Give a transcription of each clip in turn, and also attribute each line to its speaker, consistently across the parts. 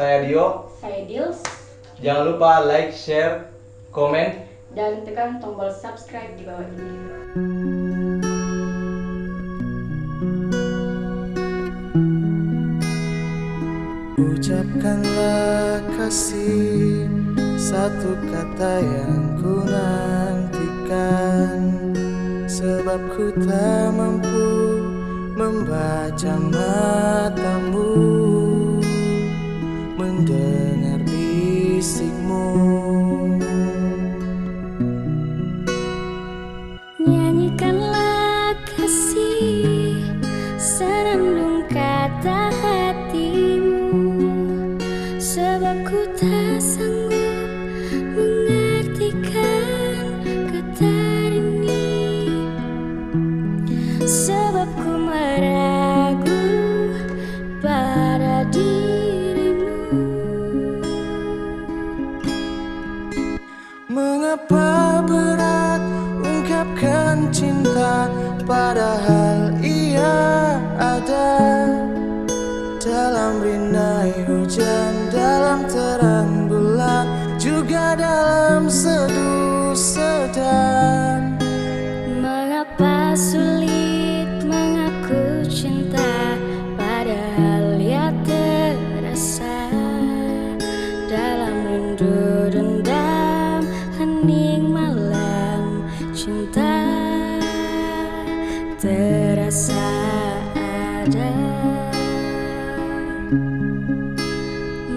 Speaker 1: Saya Dio.
Speaker 2: Saya Dils.
Speaker 1: Jangan lupa like, share, komen,
Speaker 2: dan tekan tombol subscribe di bawah ini.
Speaker 3: Ucapkanlah kasih, satu kata yang ku nantikan, sebab ku tak mampu membaca matamu, mendengar bisikmu.
Speaker 4: Nyanyikanlah kasih, senandung kata hatimu, sebab ku tak sanggup mengartikan kata ini, sebab ku meragu pada dirimu.
Speaker 3: Mengapa berat ungkapkan cinta, padahal ia ada dalam rinai hujan, dalam terang bulan, juga dalam seduh sedang.
Speaker 4: Mengapa sulit mengaku cinta, padahal ia terasa dalam rindu dendam, hening malam, cinta terasa ada.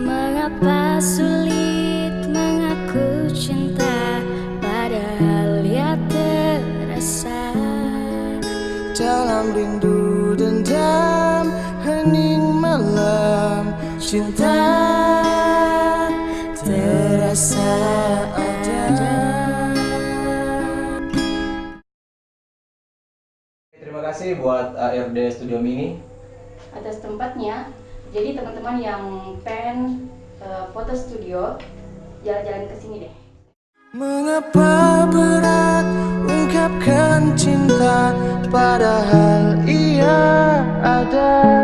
Speaker 4: Mengapa sulit mengaku cinta, padahal ia terasa
Speaker 3: dalam rindu dendam, hening malam, cinta terasa ada.
Speaker 1: Terima kasih buat ARD Studio Mini
Speaker 2: atas tempatnya. Jadi teman-teman yang pengen foto studio, jalan-jalan ke sini deh.
Speaker 3: Mengapa berat ungkapkan cinta, padahal ia ada